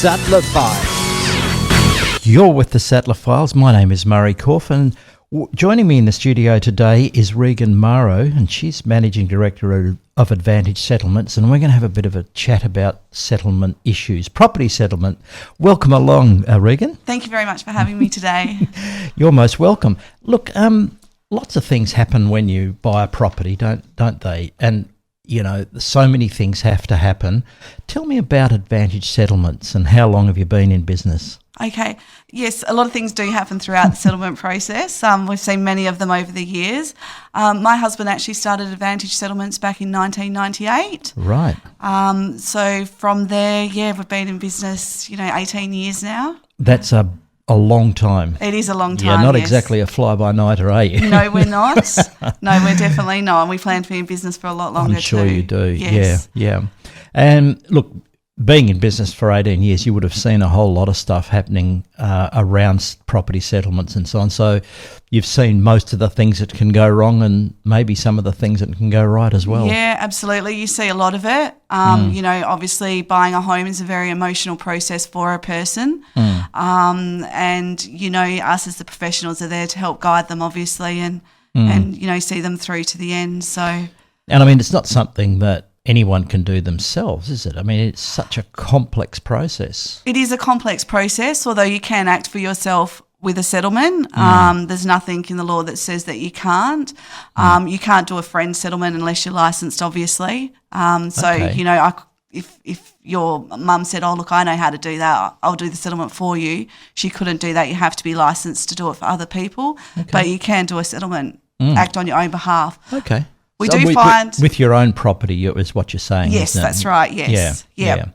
Sattler Files. You're with the Sattler Files. My name is Murray Corfin. Joining me in the studio today is Reagan Maro, and she's Managing Director of Advantage Settlements, and we're going to have a bit of a chat about settlement issues, property settlement. Welcome along, Reagan. Thank you very much for having me today. You're most welcome. Look, lots of things happen when you buy a property, don't they? And you know, so many things have to happen. Tell me about Advantage Settlements and how long have you been in business? Okay. Yes, a lot of things do happen throughout the settlement process. We've seen many of them over the years. My husband actually started Advantage Settlements back in 1998. Right. So from there, we've been in business, 18 years now. That's a long time. It is a long time, Yeah, not exactly a fly-by-nighter, are you? No, we're not. No, we're definitely not. And we plan to be in business for a lot longer I'm sure too. you do. Yes. Yeah. And look, being in business for 18 years, you would have seen a whole lot of stuff happening around property settlements and so on. So you've seen most of the things that can go wrong and maybe some of the things that can go right as well. Yeah, absolutely. You see a lot of it. Obviously buying a home is a very emotional process for a person. And, us as the professionals are there to help guide them, obviously, and see them through to the end. So, and I mean, it's not something that anyone can do themselves, is it? I mean, it's such a complex process. It is a complex process, although you can act for yourself with a settlement. There's nothing in the law that says that you can't. You can't do a friend settlement unless you're licensed, obviously. Okay. If your mum said, oh, look, I know how to do that, I'll do the settlement for you, she couldn't do that. You have to be licensed to do it for other people. Okay. But you can do a settlement, act on your own behalf. Okay. We do find with your own property is what you're saying. Yes, that's right. Yes. Yeah.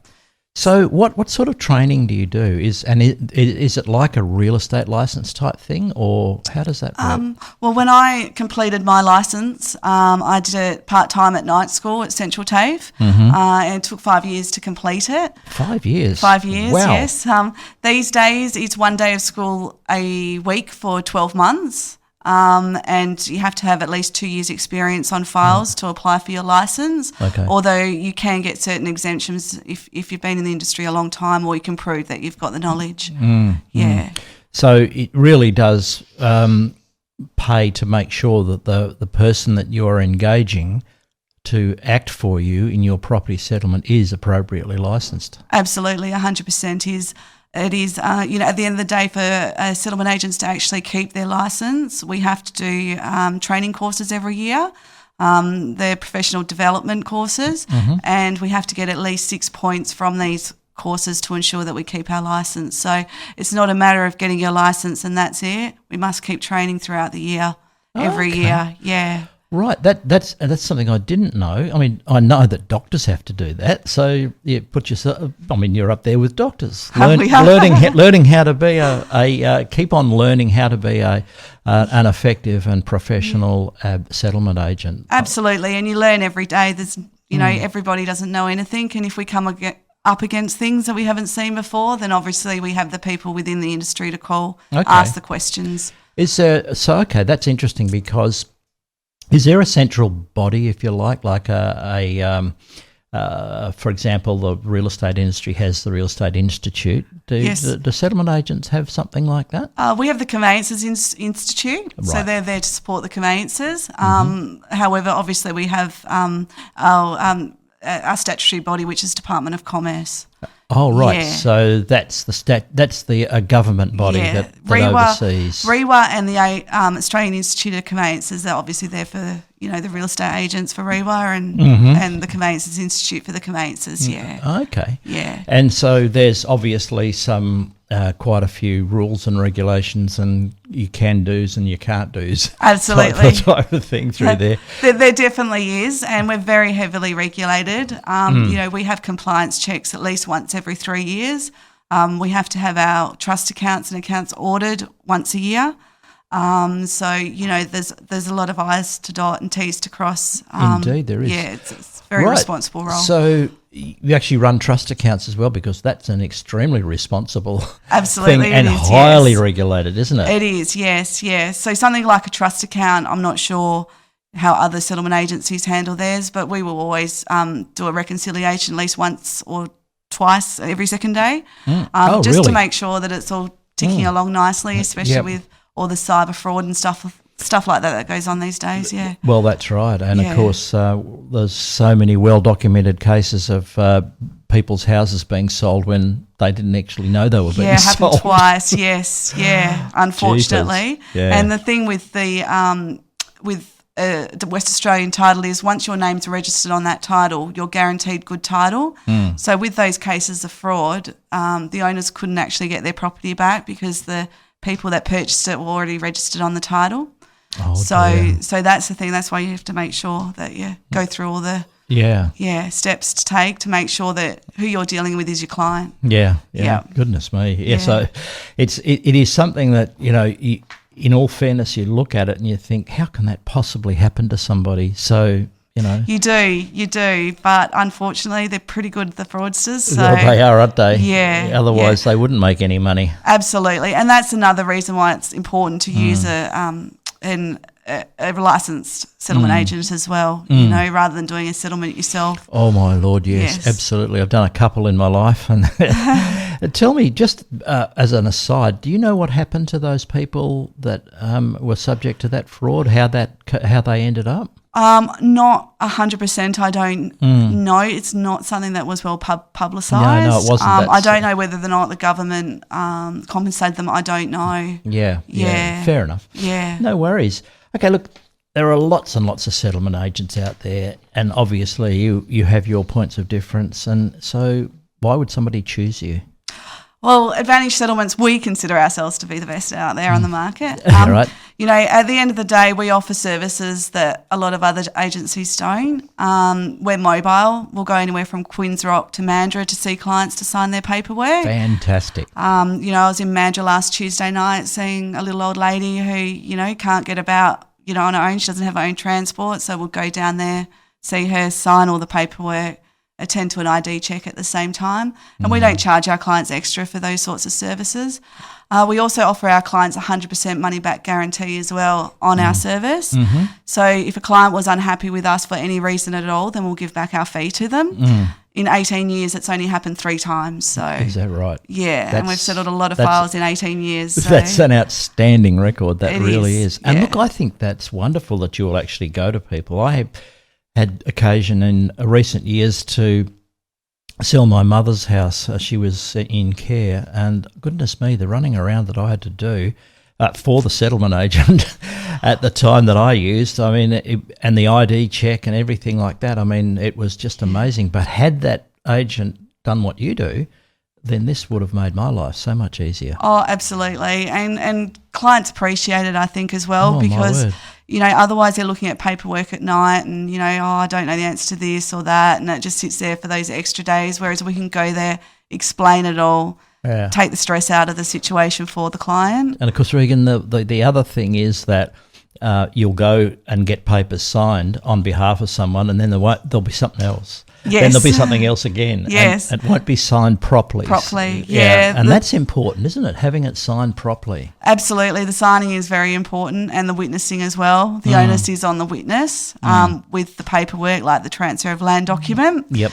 So what sort of training do you do? Is it like a real estate license type thing, or how does that work? Well, when I completed my license, I did it part-time at night school at Central TAFE, and it took 5 years to complete it. 5 years? 5 years, wow. Yes. These days, it's 1 day of school a week for 12 months. And you have to have at least 2 years' experience on files to apply for your licence. Okay. Although you can get certain exemptions if you've been in the industry a long time, or you can prove that you've got the knowledge. So it really does pay to make sure that the person that you're engaging to act for you in your property settlement is appropriately licensed. Absolutely, 100% is. It is, at the end of the day, for settlement agents to actually keep their licence, we have to do training courses every year. They're professional development courses, and we have to get at least 6 points from these courses to ensure that we keep our licence. So it's not a matter of getting your licence and that's it. We must keep training throughout the year, every year. Yeah. Right, that's something I didn't know. I mean, I know that doctors have to do that. So you put yourself. I mean, you're up there with doctors, learning how to be keep on learning how to be an effective and professional settlement agent. Absolutely, and you learn every day. There's everybody doesn't know anything, and if we come up against things that we haven't seen before, then obviously we have the people within the industry to call, ask the questions. Is there? So okay, that's interesting because. Is there a central body, if you like for example, the real estate industry has the Real Estate Institute. Do settlement agents have something like that? We have the Conveyancers Institute, right. So they're there to support the conveyancers. However, obviously we have our statutory body, which is Department of Commerce. Oh, right. Yeah. So that's the government body that oversees. REWA and the Australian Institute of Conveyancers are obviously there for, the real estate agents for REWA and the Conveyancers Institute for the conveyancers, Okay. Yeah. And so there's obviously some quite a few rules and regulations and you can do's and you can't do's. Absolutely. type of thing through there. There definitely is, and we're very heavily regulated. We have compliance checks at least once every 3 years. We have to have our trust accounts and accounts audited once a year. There's a lot of I's to dot and T's to cross. Indeed, there is. Yeah, it's a very responsible role. So you actually run trust accounts as well, because that's an extremely responsible thing and highly regulated, isn't it? It is, yes. So something like a trust account, I'm not sure how other settlement agencies handle theirs, but we will always do a reconciliation at least once or twice every second day, just really? to make sure that it's all ticking along nicely, especially with all the cyber fraud and stuff like that goes on these days. Yeah. Well, that's right, and of course, there's so many well-documented cases of people's houses being sold when they didn't actually know they were being sold. Yeah, happened twice. Yes, unfortunately. Yeah. And the thing with the West Australian title is once your name's registered on that title, you're guaranteed good title. So with those cases of fraud, the owners couldn't actually get their property back because the people that purchased it were already registered on the title. So that's the thing. That's why you have to make sure that you go through all the steps to take to make sure that who you're dealing with is your client. Yeah. Goodness me. Yeah. So it is something that, you know, in all fairness, you look at it and you think, how can that possibly happen to somebody? So, you know. You do. But unfortunately, they're pretty good, the fraudsters. So, well, they are, aren't they? Yeah. Otherwise, they wouldn't make any money. Absolutely. And that's another reason why it's important to use a licensed settlement agent as well, you know, rather than doing a settlement yourself. Oh, my Lord, yes, absolutely. I've done a couple in my life. And tell me, just as an aside, do you know what happened to those people that were subject to that fraud, how they ended up? Not 100%. I don't know. It's not something that was well publicised. No, it wasn't. I don't know whether or not the government compensated them. I don't know. Yeah. Fair enough. Yeah. No worries. Okay, look, there are lots and lots of settlement agents out there, and obviously you have your points of difference, and so why would somebody choose you? Well, Advantage Settlements, we consider ourselves to be the best out there on the market. Right. You know, at the end of the day, we offer services that a lot of other agencies don't. We're mobile. We'll go anywhere from Quinns Rock to Mandurah to see clients to sign their paperwork. Fantastic. You know, I was in Mandurah last Tuesday night seeing a little old lady who, you know, can't get about, you know, on her own. She doesn't have her own transport. So we'll go down there, see her, sign all the paperwork, attend to an ID check at the same time. And we don't charge our clients extra for those sorts of services. We also offer our clients 100% money-back guarantee as well on our service. So if a client was unhappy with us for any reason at all, then we'll give back our fee to them. In 18 years, it's only happened 3 times. So is that right? Yeah, and we've settled a lot of files in 18 years. So. That's an outstanding record. That really is. And yeah. look, I think that's wonderful that you will actually go to people. I have had occasion in recent years to sell my mother's house. She was in care, and goodness me, the running around that I had to do for the settlement agent at the time that I used, I mean, and the ID check and everything like that, I mean, it was just amazing. But had that agent done what you do, then this would have made my life so much easier. Oh, absolutely. And clients appreciate it, I think, as well, because, you know, otherwise they're looking at paperwork at night and, you know, I don't know the answer to this or that, and it just sits there for those extra days, whereas we can go there, explain it all, take the stress out of the situation for the client. And, of course, Reagan, the other thing is that you'll go and get papers signed on behalf of someone, and then there'll be something else. Yes. Then there'll be something else again. Yes. And it won't be signed properly. Yeah. And that's important, isn't it, having it signed properly? Absolutely. The signing is very important, and the witnessing as well. The onus is on the witness with the paperwork, like the transfer of land document. Yep.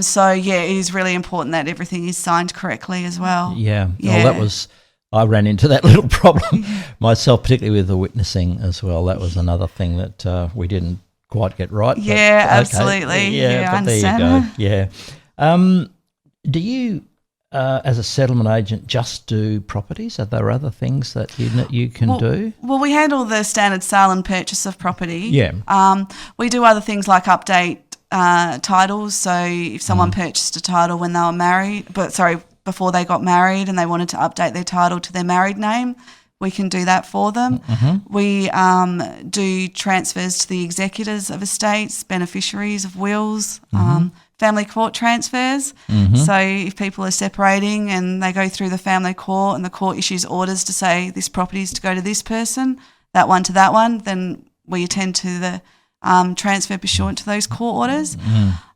So, yeah, it is really important that everything is signed correctly as well. Yeah. Well, I ran into that little problem myself, particularly with the witnessing as well. That was another thing that we didn't quite get right. Yeah, absolutely. Yeah, but I understand. There you go. Yeah. Do you, as a settlement agent, just do properties? Are there other things that you can do? Well, we handle the standard sale and purchase of property. Yeah. We do other things like update titles. So if someone purchased a title when they were married, before they got married and they wanted to update their title to their married name, we can do that for them. We do transfers to the executors of estates, beneficiaries of wills, family court transfers. So if people are separating and they go through the family court and the court issues orders to say this property is to go to this person, that one to that one, then we attend to the transfer pursuant to those court orders.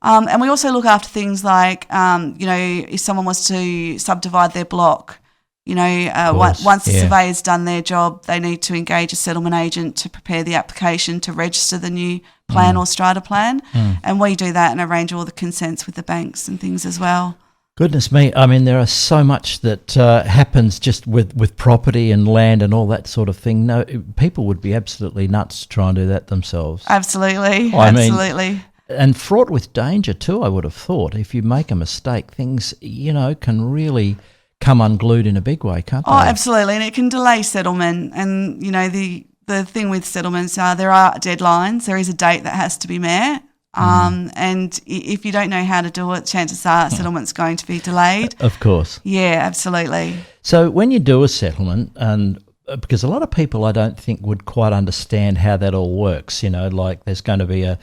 And we also look after things like, you know, if someone was to subdivide their block, you know, once the surveyor's done their job, they need to engage a settlement agent to prepare the application to register the new plan or strata plan. And we do that and arrange all the consents with the banks and things as well. Goodness me. I mean, there are so much that happens just with property and land and all that sort of thing. No, people would be absolutely nuts to try and do that themselves. Absolutely. Absolutely. And fraught with danger too, I would have thought. If you make a mistake, things, can really come unglued in a big way, can't they? Oh, absolutely. And it can delay settlement. And, the thing with settlements there are deadlines. There is a date that has to be met. And if you don't know how to do it, chances are settlement's going to be delayed. Of course. Yeah, absolutely. So when you do a settlement, and because a lot of people I don't think would quite understand how that all works, like there's going to be a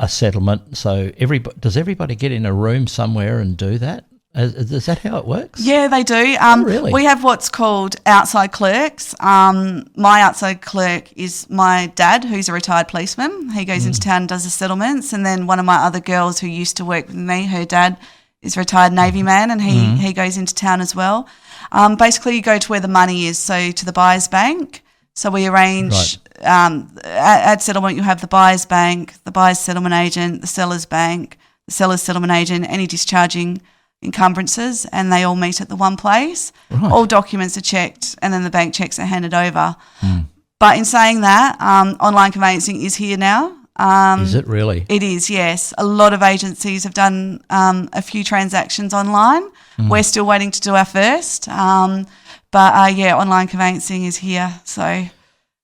settlement. So does everybody get in a room somewhere and do that? Is that how it works? Yeah, they do. Really? We have what's called outside clerks. My outside clerk is my dad, who's a retired policeman. He goes into town and does the settlements. And then one of my other girls who used to work with me, her dad is a retired Navy man, and he goes into town as well. Basically, you go to where the money is, so to the buyer's bank. So we arrange at settlement, you have the buyer's bank, the buyer's settlement agent, the seller's bank, the seller's settlement agent, any discharging encumbrances, and they all meet at the one place. Right. All documents are checked, and then the bank checks are handed over. But in saying that, online conveyancing is here now. Is it really? It is, yes. A lot of agencies have done a few transactions online. We're still waiting to do our first. But online conveyancing is here. So,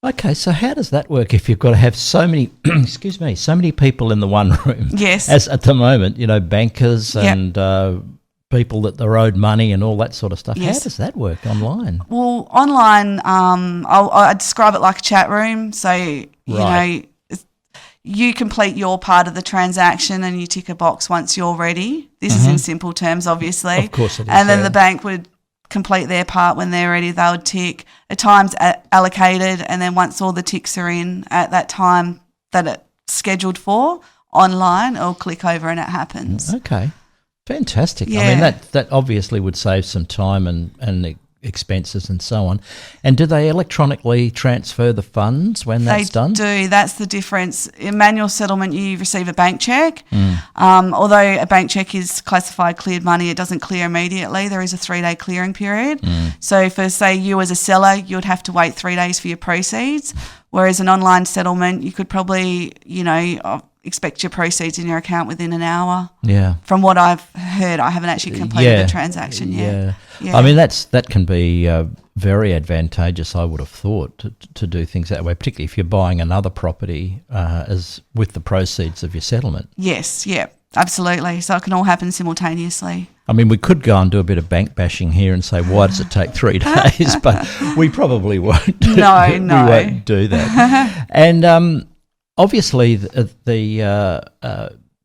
okay, so how does that work if you've got to have so many, so many people in the one room? Yes. As at the moment, bankers and people that they're owed money and all that sort of stuff. Yes. How does that work online? Well, online, I describe it like a chat room. So, you complete your part of the transaction and you tick a box once you're ready. This is in simple terms, obviously. Of course it is. And then the bank would complete their part when they're ready. They would tick. A time's allocated, and then once all the ticks are in at that time that it's scheduled for, online, it'll click over and it happens. Okay. Fantastic. Yeah. I mean, that obviously would save some time and expenses and so on. And do they electronically transfer the funds when that's done? They do. That's the difference. In manual settlement, you receive a bank check. Although a bank check is classified cleared money, it doesn't clear immediately. There is a 3-day clearing period. So for, say, you as a seller, you would have to wait 3 days for your proceeds, whereas an online settlement, you could probably, expect your proceeds in your account within an hour. Yeah. From what I've heard, I haven't actually completed the transaction yet. Yeah. I mean, that can be very advantageous, I would have thought, to do things that way, particularly if you're buying another property as with the proceeds of your settlement. Yes, yeah, absolutely. So it can all happen simultaneously. I mean, we could go and do a bit of bank bashing here and say, why does it take 3 days? But we probably won't. No. We won't do that. And obviously,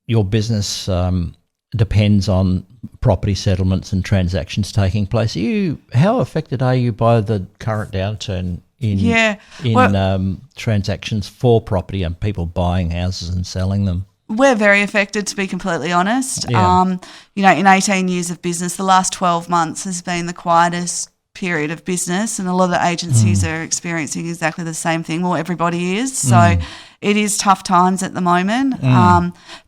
your business depends on property settlements and transactions taking place. How affected are you by the current downturn in transactions for property and people buying houses and selling them? We're very affected, to be completely honest. Yeah. In 18 years of business, the last 12 months has been the quietest period of business, and a lot of the agencies are experiencing exactly the same thing. Well, everybody is. So it is tough times at the moment,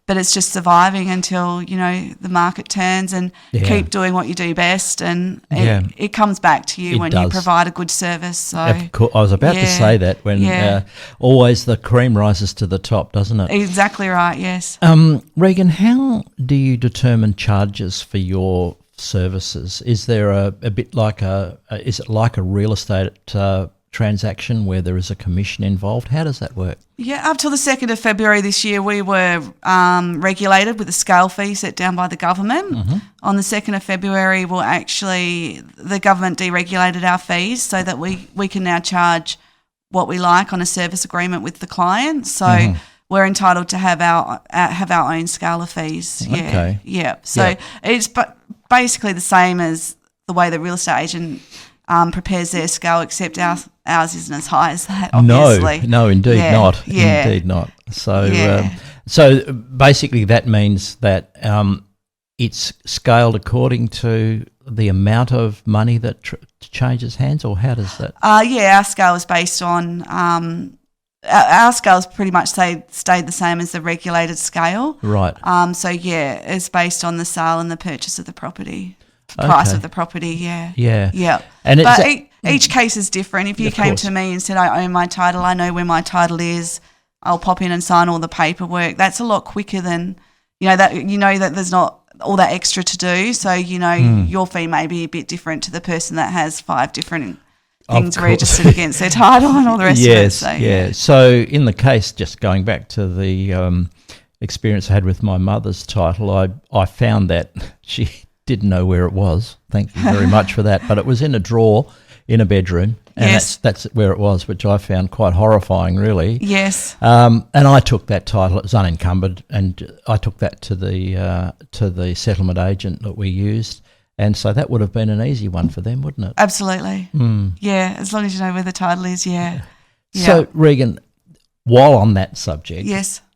but it's just surviving until, the market turns, and keep doing what you do best, and it comes back to you when you provide a good service. So of course, I was about to say that when always the cream rises to the top, doesn't it? Exactly right, yes. Reagan, how do you determine charges for your services? Is there a bit like is it like a real estate transaction where there is a commission involved? How does that work? Yeah, up till the 2nd of February this year, we were regulated with a scale fee set down by the government. On the 2nd of February, the government deregulated our fees so that we can now charge what we like on a service agreement with the client. So we're entitled to have our own scale of fees. Yeah, okay. Yeah. So it's basically the same as the way the real estate agent prepares their scale, except ours isn't as high as that, obviously. No, indeed not. Yeah. Indeed not. So, so basically that means that it's scaled according to the amount of money that changes hands, or how does that? Our scale is based on our scales pretty much stayed the same as the regulated scale. Right. So, it's based on the sale and the purchase of the property, price of the property, Yeah. And each case is different. If you came to me and said, I own my title, I know where my title is, I'll pop in and sign all the paperwork. That's a lot quicker than, that there's not all that extra to do. So, your fee may be a bit different to the person that has 5 different things registered against their title and all the rest of it. So, So in the case, just going back to the experience I had with my mother's title, I found that she didn't know where it was. Thank you very much for that. But it was in a drawer in a bedroom, and that's where it was, which I found quite horrifying, really. Yes. And I took that title; it was unencumbered, and I took that to the settlement agent that we used. And so that would have been an easy one for them, wouldn't it? Absolutely. Yeah, as long as you know where the title is, So, Reagan, while on that subject,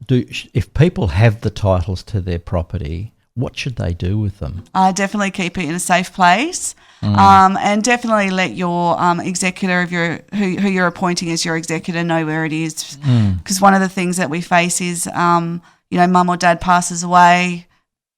if people have the titles to their property, what should they do with them? Definitely keep it in a safe place, and definitely let your executor of who you're appointing as your executor know where it is. Because one of the things that we face is, mum or dad passes away,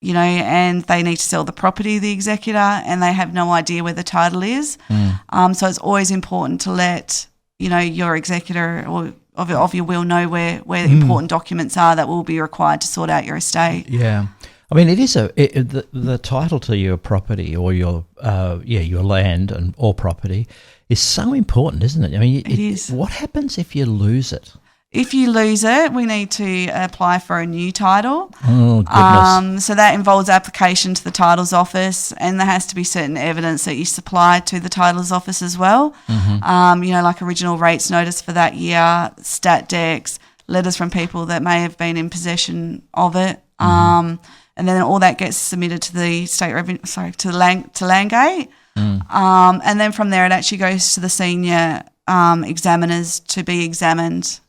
and they need to sell the property to the executor and they have no idea where the title is. So it's always important to let, your executor or of your will know where important documents are that will be required to sort out your estate. Yeah. I mean, it is the title to your property or your land or property is so important, isn't it? I mean, it is. What happens if you lose it? If you lose it, we need to apply for a new title. Oh, goodness. So that involves application to the titles office, and there has to be certain evidence that you supply to the titles office as well. Like original rates notice for that year, stat decks, letters from people that may have been in possession of it. And then all that gets submitted to the to Landgate. And then from there it actually goes to the senior examiners to be examined.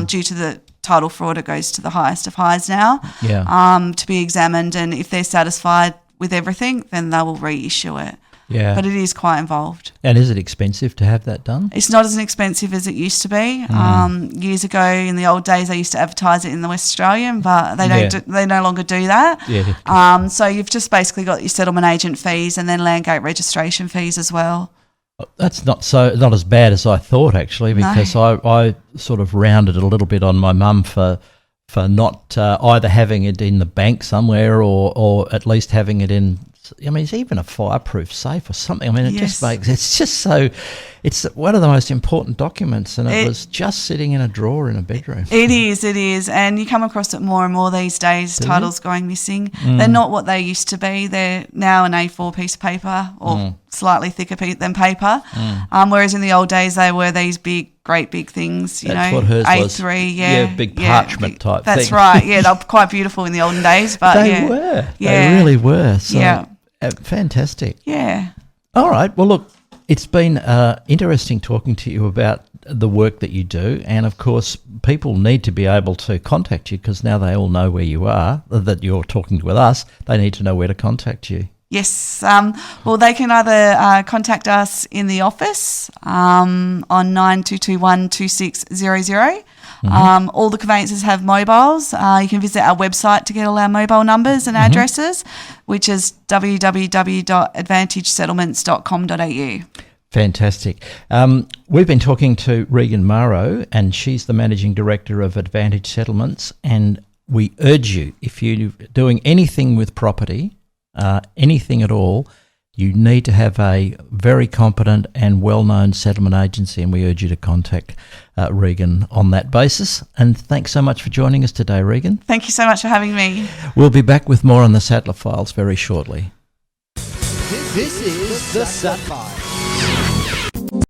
Due to the title fraud, it goes to the highest of highs now to be examined, and if they're satisfied with everything, then they will reissue it. Yeah. But it is quite involved. And is it expensive to have that done? It's not as expensive as it used to be. Years ago, in the old days, they used to advertise it in the West Australian, but they don't. They no longer do that. Yeah. So you've just basically got your settlement agent fees and then Landgate registration fees as well. That's not as bad as I thought, actually, because I sort of rounded it a little bit on my mum for not either having it in the bank somewhere or at least having it in. I mean, it's even a fireproof safe or something. I mean, it's one of the most important documents, and it was just sitting in a drawer in a bedroom. It is. And you come across it more and more these days, titles going missing. They're not what they used to be. They're now an A4 piece of paper or slightly thicker than paper, whereas in the old days they were these great big things, That's what hers A3, was. Big parchment type thing. That's right, they were quite beautiful in the olden days. But they were. They really were. So, fantastic. Yeah. All right. Well, look, it's been interesting talking to you about the work that you do, and of course people need to be able to contact you because now they all know where you are, that you're talking with us. They need to know where to contact you. Yes. Well, they can either contact us in the office on 9221 2600. All the conveyancers have mobiles. You can visit our website to get all our mobile numbers and addresses, which is www.advantagesettlements.com.au. Fantastic. We've been talking to Reagan Maro, and she's the Managing Director of Advantage Settlements, and we urge you, if you're doing anything with property, anything at all, you need to have a very competent and well-known settlement agency, and we urge you to contact Reagan on that basis. And thanks so much for joining us today, Reagan. Thank you so much for having me. We'll be back with more on the Sattler Files very shortly. This is the Sattler Files.